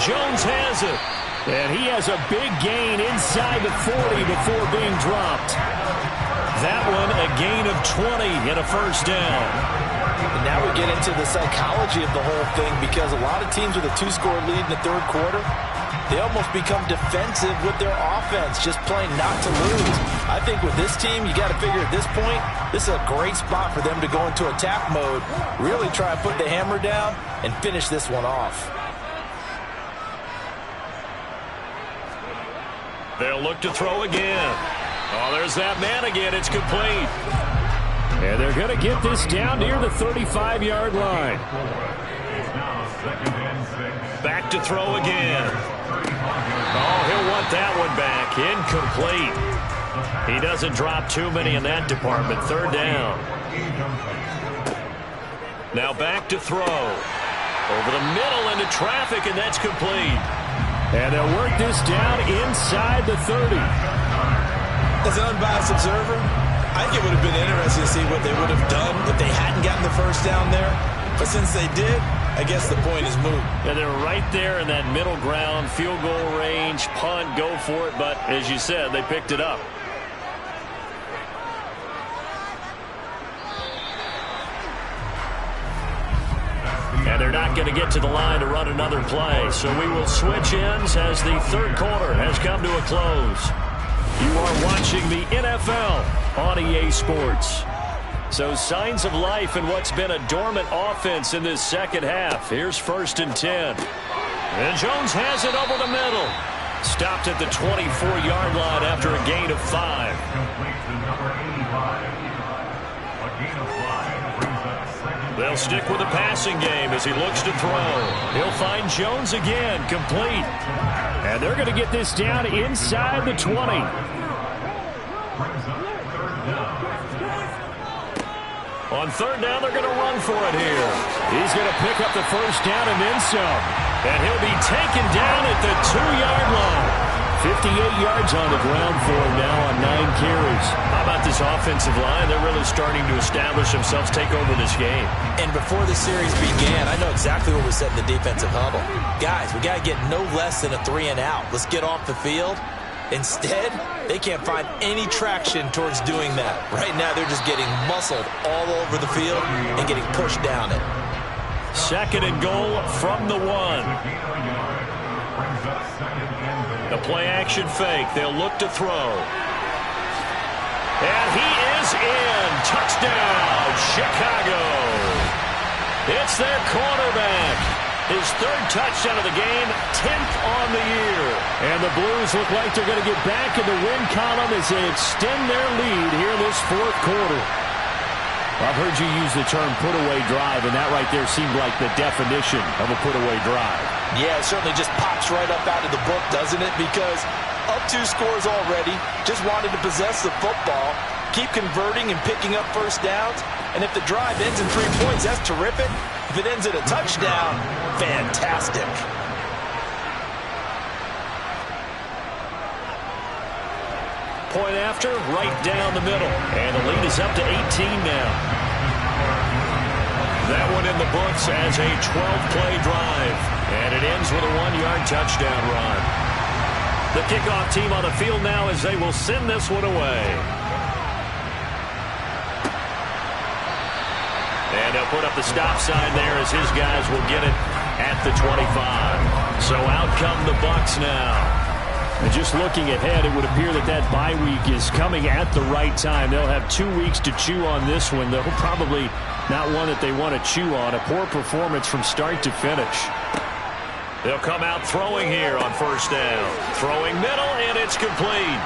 Jones has it. And he has a big gain inside the 40 before being dropped. That one a gain of 20 and a first down. And now we get into the psychology of the whole thing because a lot of teams with a 2-score lead in the third quarter, they almost become defensive with their offense, just playing not to lose. I think with this team, you got to figure at this point, this is a great spot for them to go into attack mode, really try and put the hammer down and finish this one off. They'll look to throw again. Oh, there's that man again. It's complete. And they're going to get this down near the 35-yard line. Back to throw again. Oh, he'll want that one back. Incomplete. He doesn't drop too many in that department. Third down. Now back to throw. Over the middle into traffic, and that's complete. And they'll work this down inside the 30. As an unbiased observer, I think it would have been interesting to see what they would have done if they hadn't gotten the first down there. But since they did, I guess the point is moot. Yeah, they're right there in that middle ground, field goal range, punt, go for it. But as you said, they picked it up. And they're not going to get to the line to run another play. So we will switch ends as the third quarter has come to a close. You are watching the NFL on EA Sports. So signs of life in what's been a dormant offense in this second half. Here's 1st and 10. And Jones has it over the middle. Stopped at the 24-yard line after a gain of 5. Complete to number 85. A gain of 5 brings up second. They'll stick with the passing game as he looks to throw. He'll find Jones again, complete. And they're going to get this down inside the 20. Brings up third down. On third down, they're going to run for it here. He's going to pick up the first down and then some. And he'll be taken down at the 2-yard line. 58 yards on the ground for him now on 9 carries. How about this offensive line? They're really starting to establish themselves, take over this game. And before the series began, I know exactly what was said in the defensive huddle. Guys, we got to get no less than a 3-and-out. Let's get off the field. Instead, they can't find any traction towards doing that. Right now, they're just getting muscled all over the field and getting pushed down it. 2nd and goal from the 1. The play-action fake. They'll look to throw. And he is in. Touchdown, Chicago. It's their quarterback. His 3rd touchdown of the game, 10th on the year. And the Blues look like they're going to get back in the win column as they extend their lead here in this 4th quarter. I've heard you use the term put-away drive, and that right there seemed like the definition of a put-away drive. Yeah, it certainly just pops right up out of the book, doesn't it? Because up 2 scores already, just wanted to possess the football, keep converting and picking up first downs. And if the drive ends in 3 points, that's terrific. If it ends in a touchdown, fantastic. Point after, right down the middle. And the lead is up to 18 now. That one in the books as a 12-play drive. And it ends with a 1-yard touchdown run. The kickoff team on the field now as they will send this one away. And they'll put up the stop sign there as his guys will get it at the 25. So out come the Bucs now. And just looking ahead, it would appear that that bye week is coming at the right time. They'll have 2 weeks to chew on this one. They'll probably not one that they want to chew on. A poor performance from start to finish. They'll come out throwing here on 1st down. Throwing middle, and it's complete.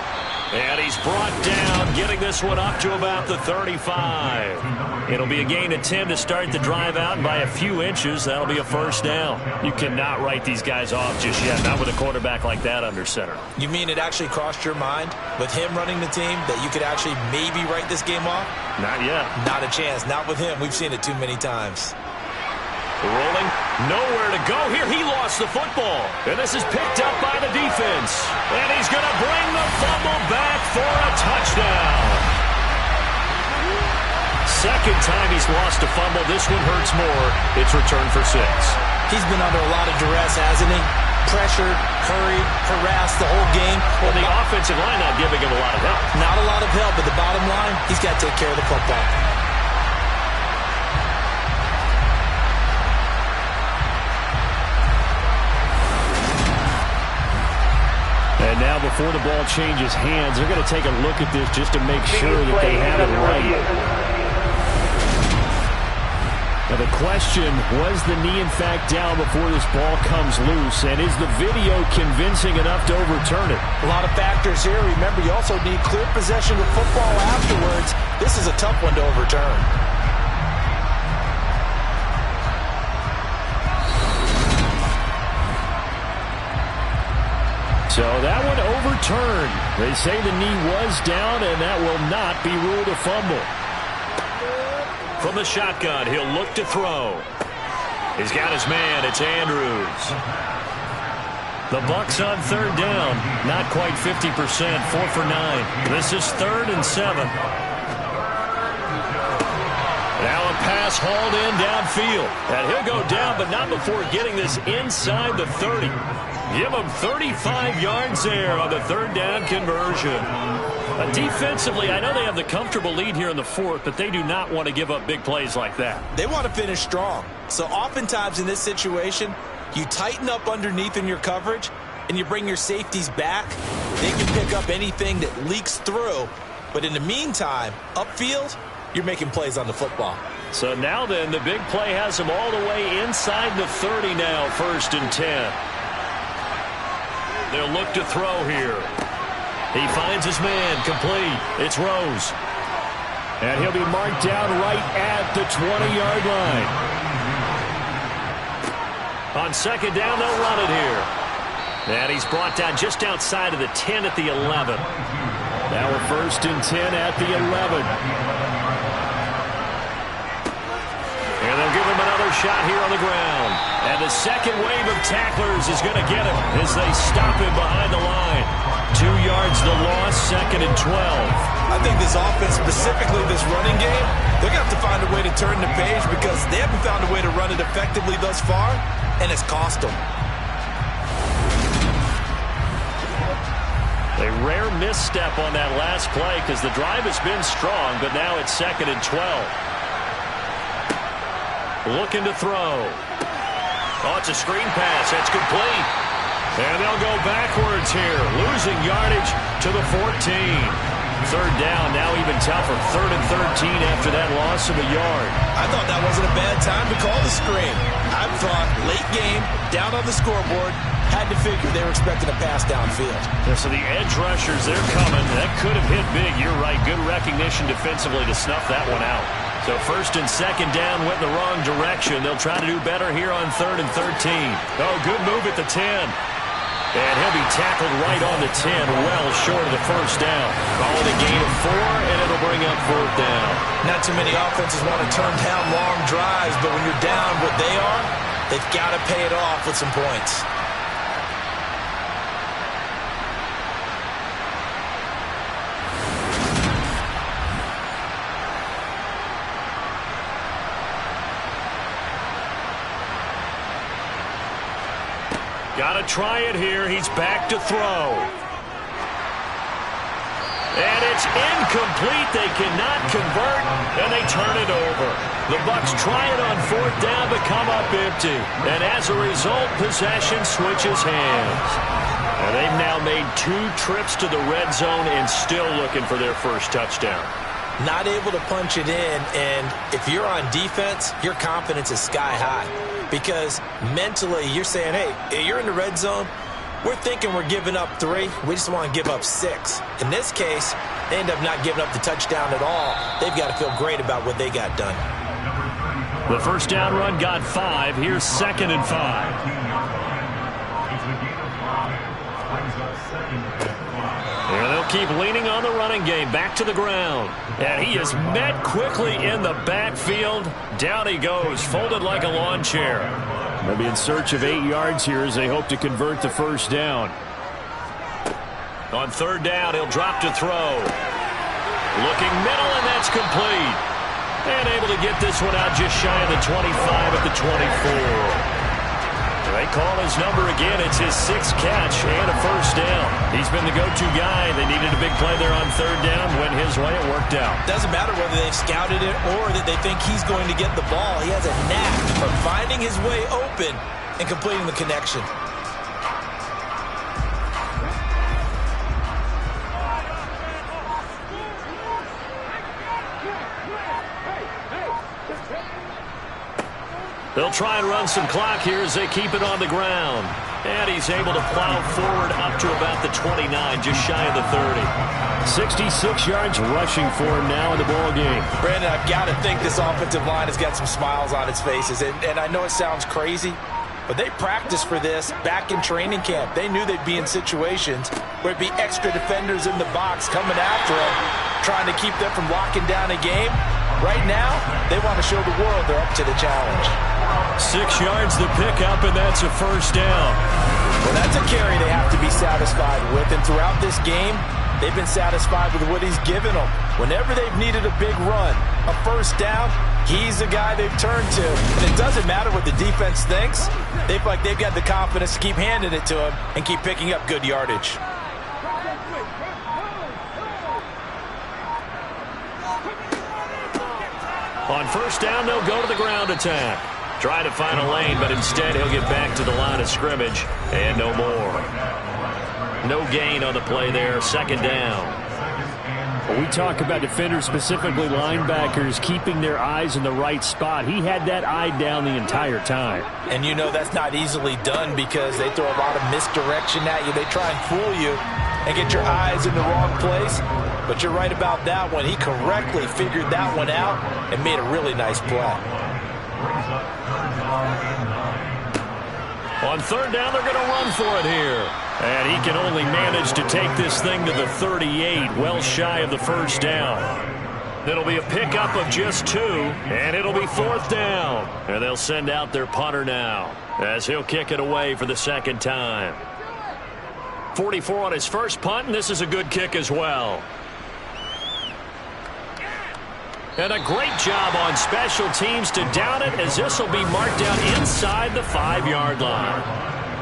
And he's brought down, getting this one up to about the 35. It'll be a gain of 10 to start the drive out, and by a few inches, that'll be a 1st down. You cannot write these guys off just yet, not with a quarterback like that under center. You mean it actually crossed your mind with him running the team that you could actually maybe write this game off? Not yet. Not a chance. Not with him. We've seen it too many times. Rolling, nowhere to go here. He lost the football. And this is picked up by the defense. And he's going to bring the fumble back for a touchdown. 2nd time he's lost a fumble. This one hurts more. It's returned for 6. He's been under a lot of duress, hasn't he? Pressured, hurried, harassed the whole game. Well, the offensive line not giving him a lot of help. Not a lot of help, but the bottom line, he's got to take care of the football. And now before the ball changes hands, they're going to take a look at this just to make sure that they have it right. Now the question, was the knee in fact down before this ball comes loose? And is the video convincing enough to overturn it? A lot of factors here. Remember, you also need clear possession of football afterwards. This is a tough one to overturn. So that one overturned. They say the knee was down, and that will not be ruled a fumble. From the shotgun, he'll look to throw. He's got his man. It's Andrews. The Bucs on third down. Not quite 50%. 4 for 9. This is 3rd and 7. Now a pass hauled in downfield. And he'll go down, but not before getting this inside the 30. Give him 35 yards there on the 3rd down conversion. Defensively, I know they have the comfortable lead here in the 4th, but they do not want to give up big plays like that. They want to finish strong. So oftentimes in this situation, you tighten up underneath in your coverage, and you bring your safeties back. They can pick up anything that leaks through. But in the meantime, upfield, you're making plays on the football. So now then, the big play has them all the way inside the 30 now, 1st and 10. They'll look to throw here. He finds his man, complete. It's Rose. And he'll be marked down right at the 20-yard line. On 2nd down, they'll run it here. And he's brought down just outside of the 10 at the 11. Now a 1st and 10 at the 11. And they'll give him another shot here on the ground. And the second wave of tacklers is going to get him as they stop him behind the line. 2 yards the loss, 2nd and 12. I think this offense, specifically this running game, they're going to have to find a way to turn the page because they haven't found a way to run it effectively thus far, and it's cost them. A rare misstep on that last play because the drive has been strong, but now it's 2nd and 12. Looking to throw. Oh, it's a screen pass. That's complete. And they'll go backwards here, losing yardage to the 14. 3rd down, now even tougher. 3rd and 13 after that loss of a yard. I thought that wasn't a bad time to call the screen. I thought late game, down on the scoreboard, had to figure they were expecting a pass downfield. Yeah, so the edge rushers, they're coming. That could have hit big. You're right. Good recognition defensively to snuff that one out. So 1st and 2nd down went the wrong direction. They'll try to do better here on 3rd and 13. Oh, good move at the 10. And he'll be tackled right on the 10, well short of the 1st down. Call it a gain of 4, and it'll bring up 4th down. Not too many offenses want to turn down long drives, but when you're down what they are, they've got to pay it off with some points. Got to try it here. He's back to throw. And it's incomplete. They cannot convert, and they turn it over. The Bucs try it on 4th down, but come up empty. And as a result, possession switches hands. And they've now made 2 trips to the red zone and still looking for their first touchdown. Not able to punch it in, and if you're on defense, your confidence is sky high. Because mentally, you're saying, hey, you're in the red zone. We're thinking we're giving up 3. We just want to give up 6. In this case, they end up not giving up the touchdown at all. They've got to feel great about what they got done. The 1st down run got 5. Here's 2nd and 5. And they'll keep leaning on the running game. Back to the ground. And he is met quickly in the backfield. Down he goes, folded like a lawn chair. They'll be in search of 8 yards here as they hope to convert the 1st down. On 3rd down, he'll drop to throw. Looking middle, and that's complete. And able to get this one out just shy of the 25 at the 24. They call his number again. It's his 6th catch and a 1st down. He's been the go-to guy. They needed a big play there on 3rd down. Went his way. It worked out. Doesn't matter whether they've scouted it or that they think he's going to get the ball. He has a knack for finding his way open and completing the connection. They'll try and run some clock here as they keep it on the ground. And he's able to plow forward up to about the 29, just shy of the 30. 66 yards rushing for him now in the ball game. Brandon, I've got to think this offensive line has got some smiles on its faces. And I know it sounds crazy, But they practiced for this back in training camp. They knew they'd be in situations where it'd be extra defenders in the box coming after them, trying to keep them from locking down a game. Right now, they want to show the world they're up to the challenge. 6 yards to pick up, and that's a first down. Well, that's a carry they have to be satisfied with. And throughout this game, they've been satisfied with what he's given them. Whenever they've needed a big run, a first down, he's the guy they've turned to. And it doesn't matter what the defense thinks. They feel like they've got the confidence to keep handing it to him and keep picking up good yardage. On first down, they'll go to the ground attack. Try to find a lane, but instead he'll get back to the line of scrimmage and no more. No gain on the play there. Second down. When we talk about defenders, specifically linebackers, keeping their eyes in the right spot. He had that eye down the entire time. And you know that's not easily done because they throw a lot of misdirection at you. They try and fool you and get your eyes in the wrong place. But you're right about that one. He correctly figured that one out and made a really nice play. On third down, they're going to run for it here. And he can only manage to take this thing to the 38, well shy of the first down. It'll be a pickup of just 2, and it'll be fourth down. And they'll send out their punter now as he'll kick it away for the second time. 44 on his first punt, and this is a good kick as well. And a great job on special teams to down it, as this will be marked down inside the 5-yard line.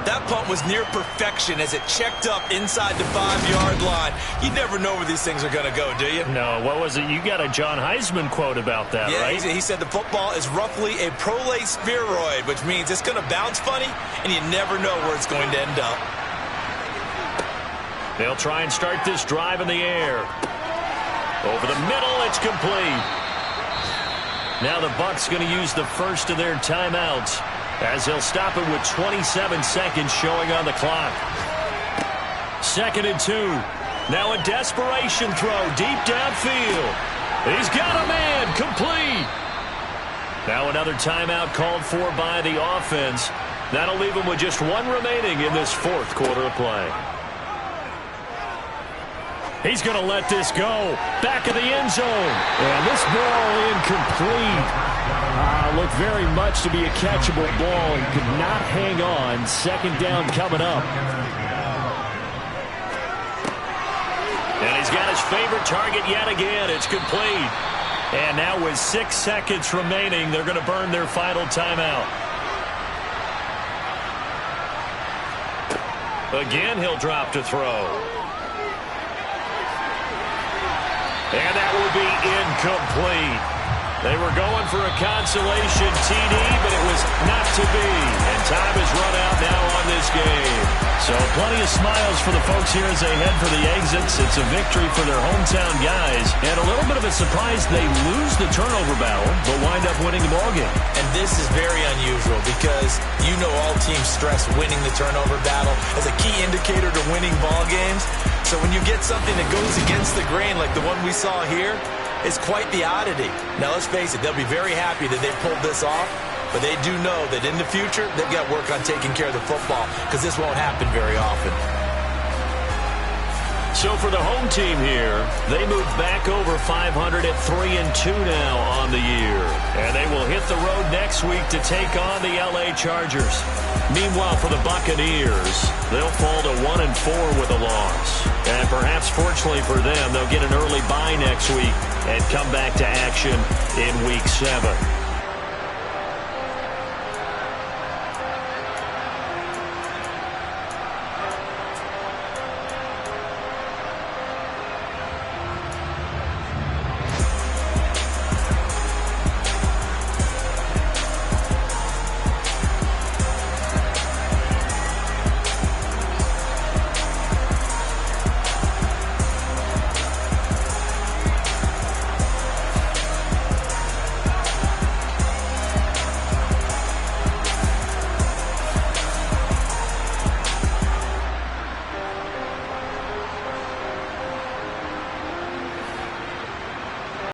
That punt was near perfection as it checked up inside the 5-yard line. You never know where these things are going to go, do you? No, what was it? You got a John Heisman quote about that, right? Yeah, he said the football is roughly a prolate spheroid, which means it's going to bounce funny, and you never know where it's going to end up. They'll try and start this drive in the air. Over the middle, it's complete. Now the Bucs going to use the first of their timeouts as they'll stop it with 27 seconds showing on the clock. 2nd and 2. Now a desperation throw deep downfield. He's got a man, complete. Now another timeout called for by the offense. That'll leave him with just 1 remaining in this 4th quarter of play. He's going to let this go. Back of the end zone. And this ball incomplete. Looked very much to be a catchable ball and could not hang on. Second down coming up. And he's got his favorite target yet again. It's complete. And now with 6 seconds remaining, they're going to burn their final timeout. Again, he'll drop to throw. And that will be incomplete. They were going for a consolation TD, but it was not to be. And time has run out now on this game. So plenty of smiles for the folks here as they head for the exits. It's a victory for their hometown guys. And a little bit of a surprise, they lose the turnover battle, but wind up winning the ballgame. And this is very unusual because you know all teams stress winning the turnover battle as a key indicator to winning ball games. So when you get something that goes against the grain like the one we saw here, it's quite the oddity. Now let's face it, they'll be very happy that they pulled this off, but they do know that in the future they've got work on taking care of the football because this won't happen very often. So for the home team here, they move back over 500 at 3-2 now on the year. And they will hit the road next week to take on the LA Chargers. Meanwhile, for the Buccaneers, they'll fall to 1-4 with a loss. And perhaps fortunately for them, they'll get an early bye next week and come back to action in Week 7.